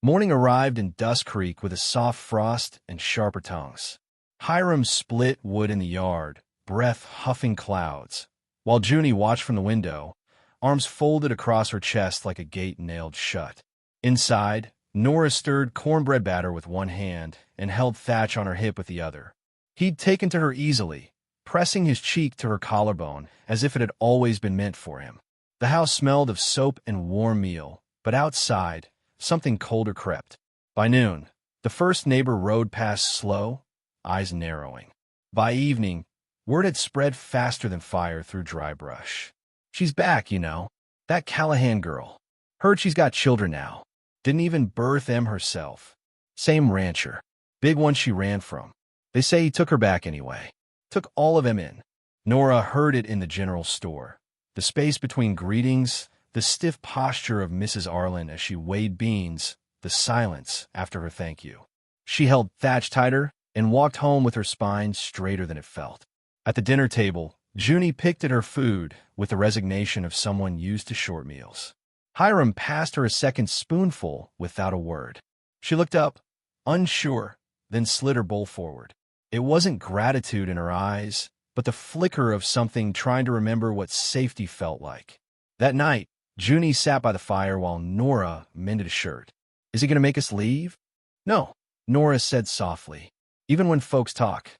Morning arrived in Dust Creek with a soft frost and sharper tongues. Hiram split wood in the yard, breath huffing clouds, while Junie watched from the window, arms folded across her chest like a gate nailed shut. Inside, Nora stirred cornbread batter with one hand and held Thatch on her hip with the other. He'd taken to her easily, pressing his cheek to her collarbone as if it had always been meant for him. The house smelled of soap and warm meal, but outside, something colder crept. By noon, the first neighbor rode past slow, eyes narrowing. By evening, word had spread faster than fire through dry brush. "She's back, you know. That Callahan girl. Heard she's got children now. Didn't even birth them herself. Same rancher. Big one she ran from. They say he took her back anyway. Took all of them in." Nora heard it in the general store. The space between greetings, the stiff posture of Mrs. Arlen as she weighed beans, the silence after her thank you. She held Thatch tighter and walked home with her spine straighter than it felt. At the dinner table, Junie picked at her food with the resignation of someone used to short meals. Hiram passed her a second spoonful without a word. She looked up, unsure, then slid her bowl forward. It wasn't gratitude in her eyes, but the flicker of something trying to remember what safety felt like. That night, Junie sat by the fire while Nora mended a shirt. "Is he going to make us leave?" "No," Nora said softly. "Even when folks talk."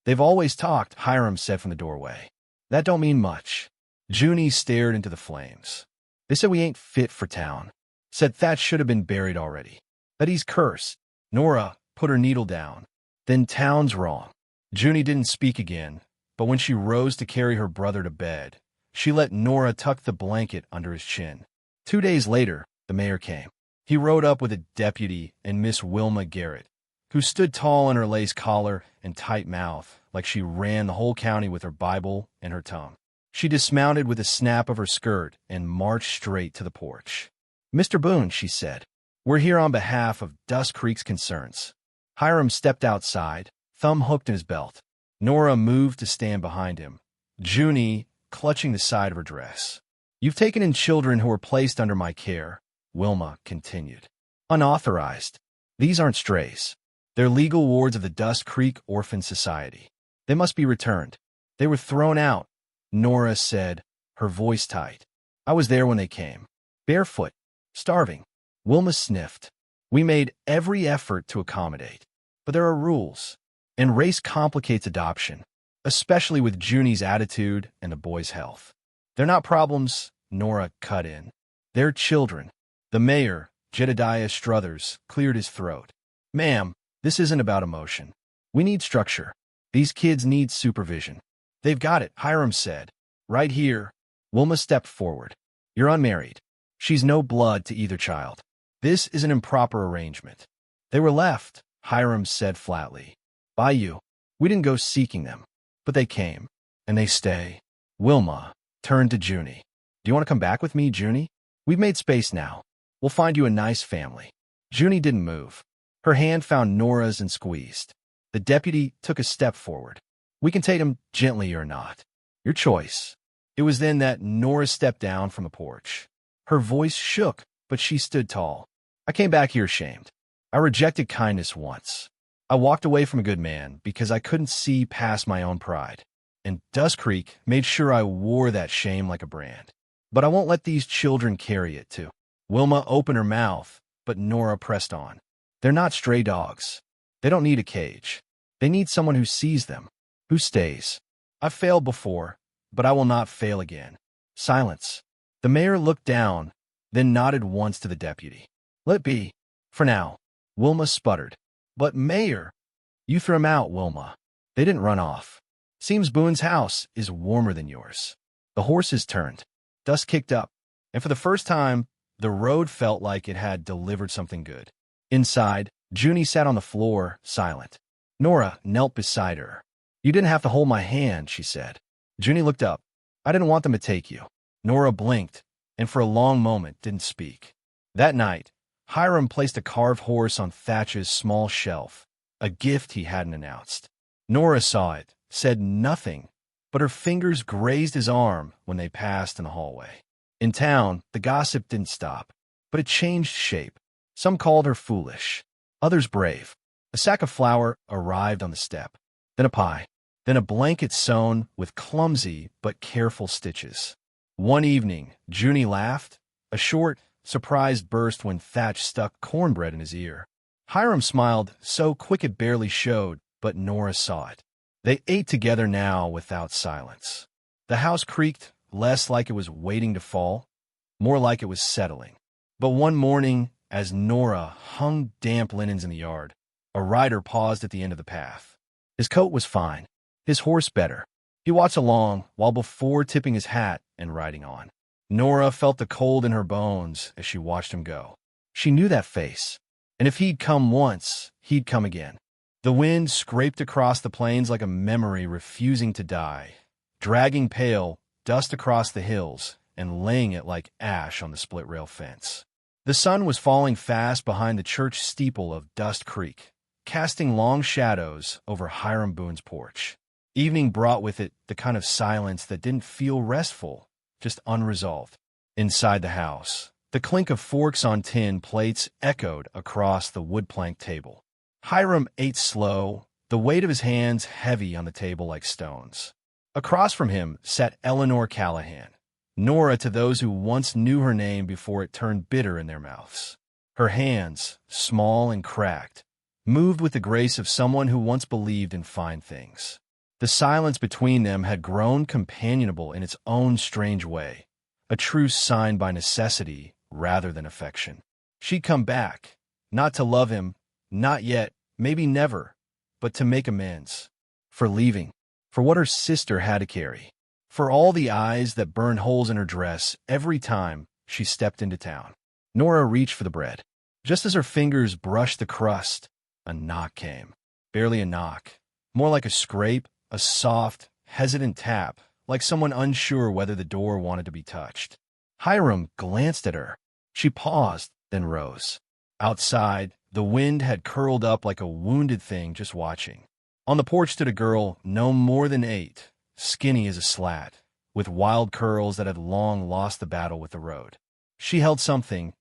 "They've always talked," Hiram said from the doorway. "That don't mean much." Junie stared into the flames. "They said we ain't fit for town. Said Thatch should have been buried already. That he's cursed." Nora put her needle down. "Then town's wrong." Junie didn't speak again, but when she rose to carry her brother to bed, she let Nora tuck the blanket under his chin. 2 days later, the mayor came. He rode up with a deputy and Miss Wilma Garrett, who stood tall in her lace collar and tight mouth like she ran the whole county with her Bible and her tongue. She dismounted with a snap of her skirt and marched straight to the porch. "Mr. Boone," she said, "we're here on behalf of Dust Creek's concerns." Hiram stepped outside, thumb hooked in his belt. Nora moved to stand behind him, Junie clutching the side of her dress. "You've taken in children who were placed under my care," Wilma continued. "Unauthorized. These aren't strays. They're legal wards of the Dust Creek Orphan Society. They must be returned. They were thrown out," Nora said, her voice tight. "I was there when they came. Barefoot. Starving." Wilma sniffed. "We made every effort to accommodate. But there are rules. And race complicates adoption, especially with Junie's attitude and the boy's health." "They're not problems," Nora cut in. "They're children." The mayor, Jedediah Struthers, cleared his throat. "Ma'am, this isn't about emotion. We need structure. These kids need supervision." "They've got it," Hiram said. "Right here." Wilma stepped forward. "You're unmarried. She's no blood to either child. This is an improper arrangement." "They were left," Hiram said flatly. "By you. We didn't go seeking them. But they came. And they stay." Wilma turned to Junie. "Do you want to come back with me, Junie? We've made space now. We'll find you a nice family." Junie didn't move. Her hand found Nora's and squeezed. The deputy took a step forward. "We can take him gently or not. Your choice." It was then that Nora stepped down from the porch. Her voice shook, but she stood tall. "I came back here ashamed. I rejected kindness once. I walked away from a good man because I couldn't see past my own pride. And Dust Creek made sure I wore that shame like a brand. But I won't let these children carry it, too." Wilma opened her mouth, but Nora pressed on. "They're not stray dogs. They don't need a cage. They need someone who sees them, who stays. I've failed before, but I will not fail again." Silence. The mayor looked down, then nodded once to the deputy. "Let be. For now." Wilma sputtered. "But Mayor—" "You threw them out, Wilma. They didn't run off. Seems Boone's house is warmer than yours." The horses turned. Dust kicked up, and for the first time, the road felt like it had delivered something good. Inside, Junie sat on the floor, silent. Nora knelt beside her. "You didn't have to hold my hand," she said. Junie looked up. "I didn't want them to take you." Nora blinked, and for a long moment didn't speak. That night, Hiram placed a carved horse on Thatch's small shelf, a gift he hadn't announced. Nora saw it, said nothing, but her fingers grazed his arm when they passed in the hallway. In town, the gossip didn't stop, but it changed shape. Some called her foolish, others brave. A sack of flour arrived on the step, then a pie, then a blanket sewn with clumsy but careful stitches. One evening, Junie laughed, a short, surprised burst when Thatch stuck cornbread in his ear. Hiram smiled, so quick it barely showed, but Nora saw it. They ate together now without silence. The house creaked, less like it was waiting to fall, more like it was settling. But one morning, as Nora hung damp linens in the yard, a rider paused at the end of the path. His coat was fine, his horse better. He watched along, while before tipping his hat and riding on. Nora felt the cold in her bones as she watched him go. She knew that face, and if he'd come once, he'd come again. The wind scraped across the plains like a memory refusing to die, dragging pale dust across the hills and laying it like ash on the split-rail fence. The sun was falling fast behind the church steeple of Dust Creek, casting long shadows over Hiram Boone's porch. Evening brought with it the kind of silence that didn't feel restful, just unresolved. Inside the house, the clink of forks on tin plates echoed across the wood-plank table. Hiram ate slow, the weight of his hands heavy on the table like stones. Across from him sat Eleanor Callahan, Nora to those who once knew her name before it turned bitter in their mouths. Her hands, small and cracked, moved with the grace of someone who once believed in fine things. The silence between them had grown companionable in its own strange way, a truce signed by necessity rather than affection. She'd come back, not to love him, not yet, maybe never, but to make amends. For leaving, for what her sister had to carry, for all the eyes that burned holes in her dress every time she stepped into town. Nora reached for the bread. Just as her fingers brushed the crust, a knock came. Barely a knock, more like a scrape, a soft, hesitant tap, like someone unsure whether the door wanted to be touched. Hiram glanced at her. She paused, then rose. Outside, the wind had curled up like a wounded thing just watching. On the porch stood a girl no more than 8, skinny as a slat, with wild curls that had long lost the battle with the road. She held something,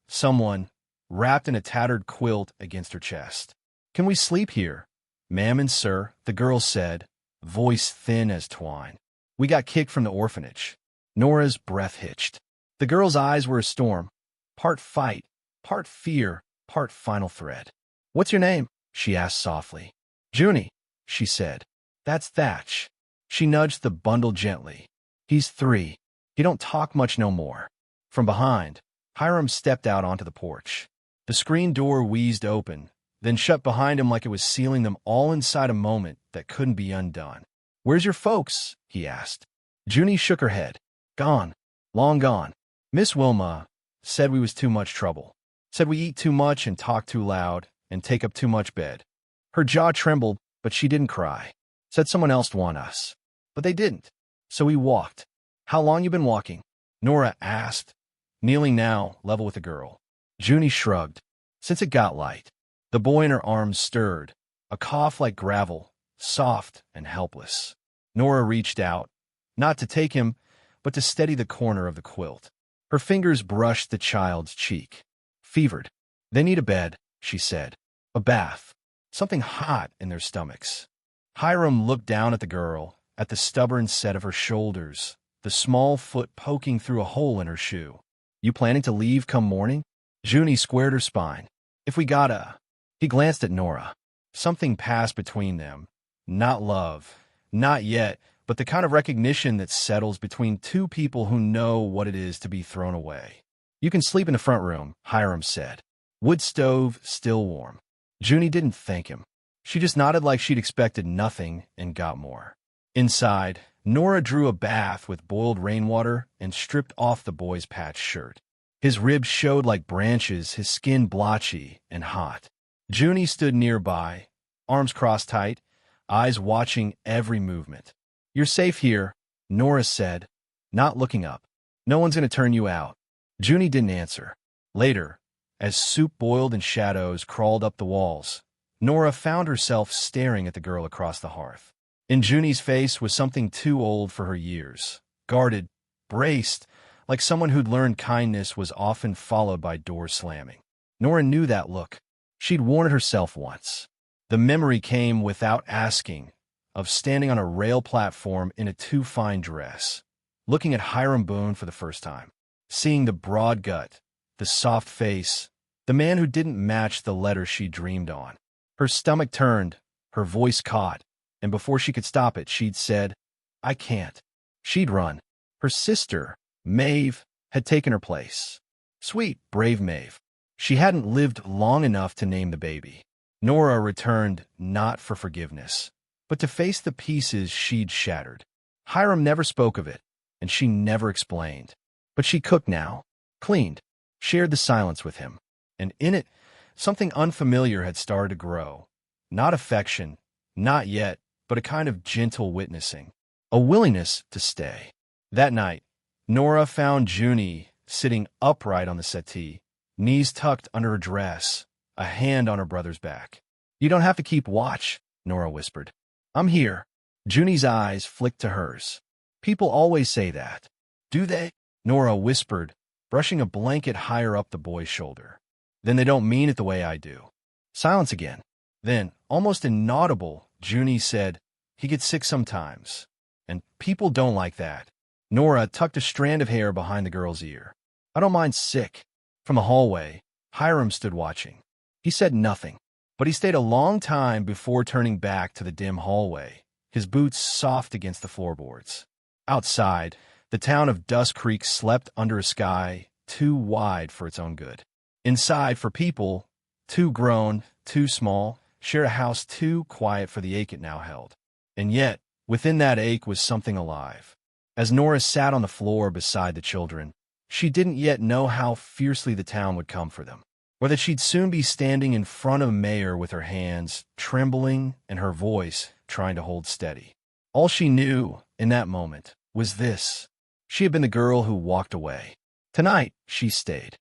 someone, wrapped in a tattered quilt against her chest. "Can we sleep here?" "Ma'am and sir," the girl said, voice thin as twine. "We got kicked from the orphanage." Nora's breath hitched. The girl's eyes were a storm, part fight, part fear, part final thread. "What's your name?" she asked softly. "Junie," she said. "That's Thatch." She nudged the bundle gently. "He's 3. He don't talk much no more." From behind, Hiram stepped out onto the porch. The screen door wheezed open, then shut behind him like it was sealing them all inside a moment that couldn't be undone. "Where's your folks?" he asked. Junie shook her head. "Gone. Long gone. Miss Wilma said we was too much trouble. Said we eat too much and talk too loud and take up too much bed." Her jaw trembled, but she didn't cry. "Said someone else'd want us. But they didn't. So we walked." "How long you been walking?" Nora asked, kneeling now, level with the girl. Junie shrugged. "Since it got light." The boy in her arms stirred, a cough like gravel, soft and helpless. Nora reached out, not to take him, but to steady the corner of the quilt. Her fingers brushed the child's cheek. "Fevered. They need a bed," she said. "A bath. Something hot in their stomachs." Hiram looked down at the girl, at the stubborn set of her shoulders, the small foot poking through a hole in her shoe. "You planning to leave come morning?" Junie squared her spine. "If we gotta." He glanced at Nora. Something passed between them. Not love, not yet, but the kind of recognition that settles between two people who know what it is to be thrown away. "You can sleep in the front room," Hiram said. Wood stove, still warm. Junie didn't thank him. She just nodded like she'd expected nothing and got more. Inside, Nora drew a bath with boiled rainwater and stripped off the boy's patched shirt. His ribs showed like branches, his skin blotchy and hot. Junie stood nearby, arms crossed tight, eyes watching every movement. "You're safe here," Nora said, not looking up. "No one's going to turn you out." Junie didn't answer. Later, as soup boiled and shadows crawled up the walls, Nora found herself staring at the girl across the hearth. In Junie's face was something too old for her years, guarded, braced, like someone who'd learned kindness was often followed by doors slamming. Nora knew that look. She'd worn it herself once. The memory came without asking, of standing on a rail platform in a too fine dress, looking at Hiram Boone for the first time, seeing the broad gut, the soft face, the man who didn't match the letter she dreamed on. Her stomach turned, her voice caught, and before she could stop it, she'd said, "I can't." She'd run. Her sister, Maeve, had taken her place. Sweet, brave Maeve. She hadn't lived long enough to name the baby. Nora returned not for forgiveness, but to face the pieces she'd shattered. Hiram never spoke of it, and she never explained. But she cooked now, cleaned, shared the silence with him. And in it, something unfamiliar had started to grow. Not affection, not yet, but a kind of gentle witnessing. A willingness to stay. That night, Nora found Junie sitting upright on the settee, knees tucked under her dress, a hand on her brother's back. "You don't have to keep watch," Nora whispered. "I'm here." Junie's eyes flicked to hers. "People always say that." "Do they?" Nora whispered, brushing a blanket higher up the boy's shoulder. "Then they don't mean it the way I do." Silence again. Then, almost inaudible, Junie said, "He gets sick sometimes. And people don't like that." Nora tucked a strand of hair behind the girl's ear. "I don't mind sick." From the hallway, Hiram stood watching. He said nothing, but he stayed a long time before turning back to the dim hallway, his boots soft against the floorboards. Outside, the town of Dust Creek slept under a sky too wide for its own good. Inside, for people, too grown, too small, shared a house too quiet for the ache it now held. And yet, within that ache was something alive. As Nora sat on the floor beside the children, she didn't yet know how fiercely the town would come for them, or that she'd soon be standing in front of a mayor with her hands trembling and her voice trying to hold steady. All she knew in that moment was this. She had been the girl who walked away. Tonight, she stayed.